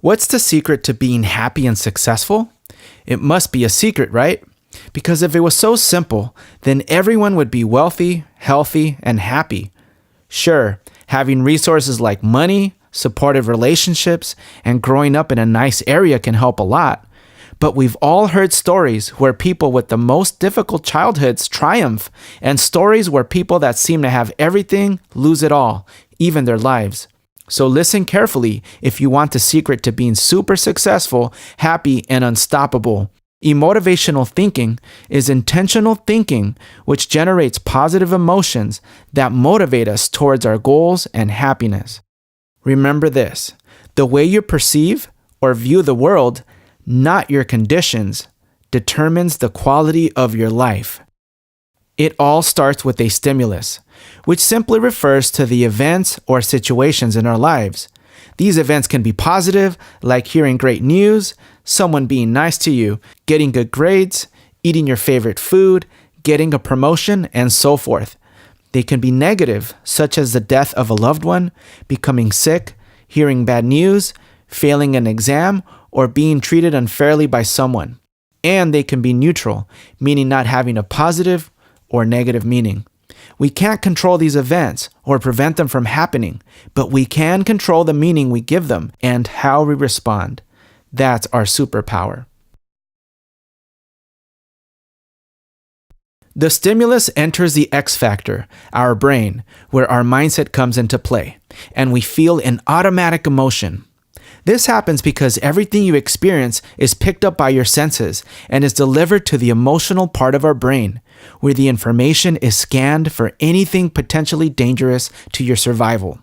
What's the secret to being happy and successful? It must be a secret, right? Because if it was so simple, then everyone would be wealthy, healthy, and happy. Sure, having resources like money, supportive relationships, and growing up in a nice area can help a lot. But we've all heard stories where people with the most difficult childhoods triumph, and stories where people that seem to have everything lose it all, even their lives. So listen carefully if you want the secret to being super successful, happy, and unstoppable. Emotivational thinking is intentional thinking which generates positive emotions that motivate us towards our goals and happiness. Remember this: the way you perceive or view the world, not your conditions, determines the quality of your life. It all starts with a stimulus, which simply refers to the events or situations in our lives. These events can be positive, like hearing great news, someone being nice to you, getting good grades, eating your favorite food, getting a promotion, and so forth. They can be negative, such as the death of a loved one, becoming sick, hearing bad news, failing an exam, or being treated unfairly by someone. And they can be neutral, meaning not having a positive or negative meaning. We can't control these events or prevent them from happening, but we can control the meaning we give them and how we respond. That's our superpower. The stimulus enters the X factor, our brain, where our mindset comes into play, and we feel an automatic emotion. This happens because everything you experience is picked up by your senses and is delivered to the emotional part of our brain, where the information is scanned for anything potentially dangerous to your survival.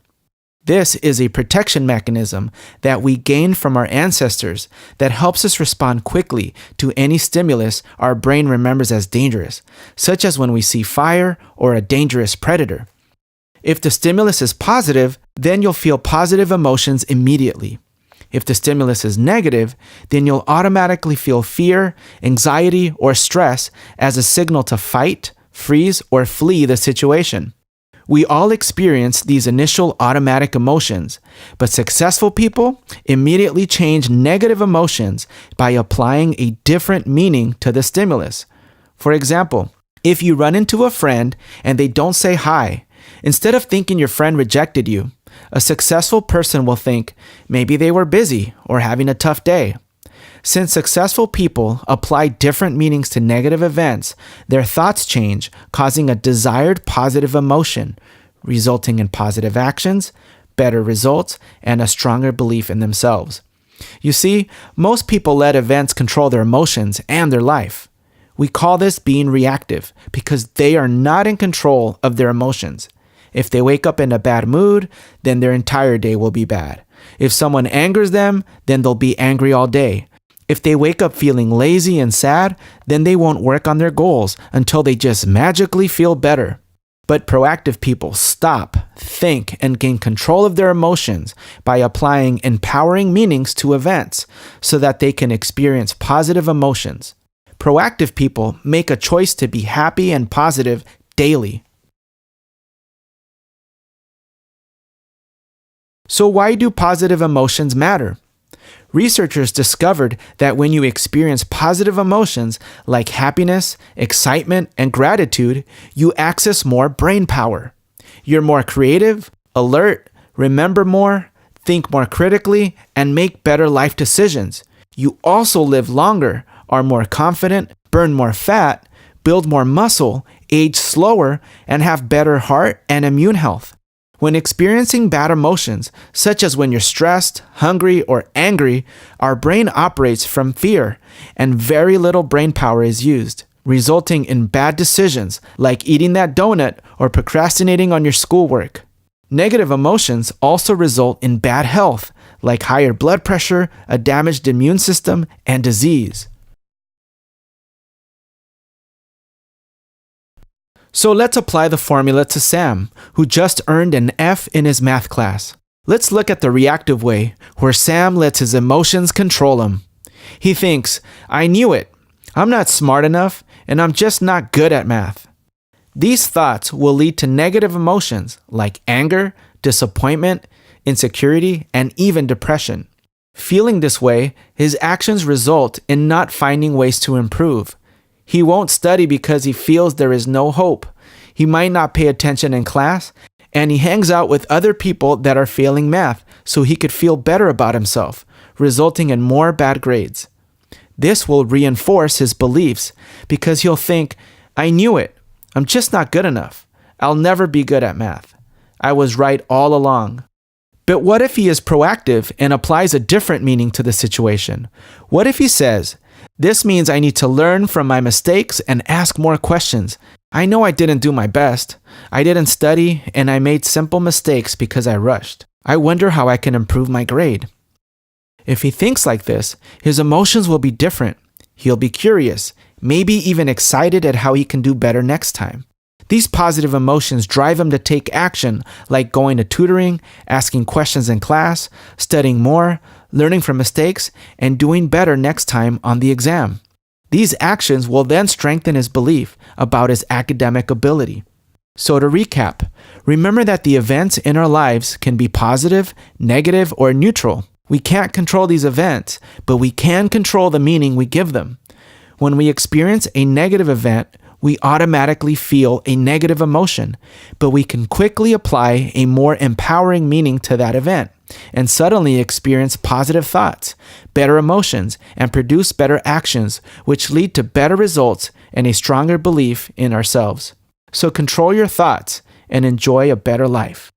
This is a protection mechanism that we gained from our ancestors that helps us respond quickly to any stimulus our brain remembers as dangerous, such as when we see fire or a dangerous predator. If the stimulus is positive, then you'll feel positive emotions immediately. If the stimulus is negative, then you'll automatically feel fear, anxiety, or stress as a signal to fight, freeze, or flee the situation. We all experience these initial automatic emotions, but successful people immediately change negative emotions by applying a different meaning to the stimulus. For example, if you run into a friend and they don't say hi, instead of thinking your friend rejected you, a successful person will think maybe they were busy or having a tough day. Since successful people apply different meanings to negative events, their thoughts change, causing a desired positive emotion, resulting in positive actions, better results, and a stronger belief in themselves. You see, most people let events control their emotions and their life. We call this being reactive because they are not in control of their emotions. If they wake up in a bad mood, then their entire day will be bad. If someone angers them, then they'll be angry all day. If they wake up feeling lazy and sad, then they won't work on their goals until they just magically feel better. But proactive people stop, think, and gain control of their emotions by applying empowering meanings to events so that they can experience positive emotions. Proactive people make a choice to be happy and positive daily. So why do positive emotions matter? Researchers discovered that when you experience positive emotions like happiness, excitement, and gratitude, you access more brain power. You're more creative, alert, remember more, think more critically, and make better life decisions. You also live longer, are more confident, burn more fat, build more muscle, age slower, and have better heart and immune health. When experiencing bad emotions, such as when you're stressed, hungry, or angry, our brain operates from fear, and very little brain power is used, resulting in bad decisions like eating that donut or procrastinating on your schoolwork. Negative emotions also result in bad health, like higher blood pressure, a damaged immune system, and disease. So let's apply the formula to Sam, who just earned an F in his math class. Let's look at the reactive way, where Sam lets his emotions control him. He thinks, I knew it. I'm not smart enough, and I'm just not good at math. These thoughts will lead to negative emotions like anger, disappointment, insecurity, and even depression. Feeling this way, his actions result in not finding ways to improve. He won't study because he feels there is no hope. He might not pay attention in class, and he hangs out with other people that are failing math so he could feel better about himself, resulting in more bad grades. This will reinforce his beliefs because he'll think, I knew it. I'm just not good enough. I'll never be good at math. I was right all along. But what if he is proactive and applies a different meaning to the situation? What if he says, this means I need to learn from my mistakes and ask more questions. I know I didn't do my best. I didn't study and I made simple mistakes because I rushed. I wonder how I can improve my grade. If he thinks like this, his emotions will be different. He'll be curious, maybe even excited at how he can do better next time. These positive emotions drive him to take action, like going to tutoring, asking questions in class, studying more, learning from mistakes, and doing better next time on the exam. These actions will then strengthen his belief about his academic ability. So to recap, remember that the events in our lives can be positive, negative, or neutral. We can't control these events, but we can control the meaning we give them. When we experience a negative event, we automatically feel a negative emotion, but we can quickly apply a more empowering meaning to that event and suddenly experience positive thoughts, better emotions, and produce better actions, which lead to better results and a stronger belief in ourselves. So control your thoughts and enjoy a better life.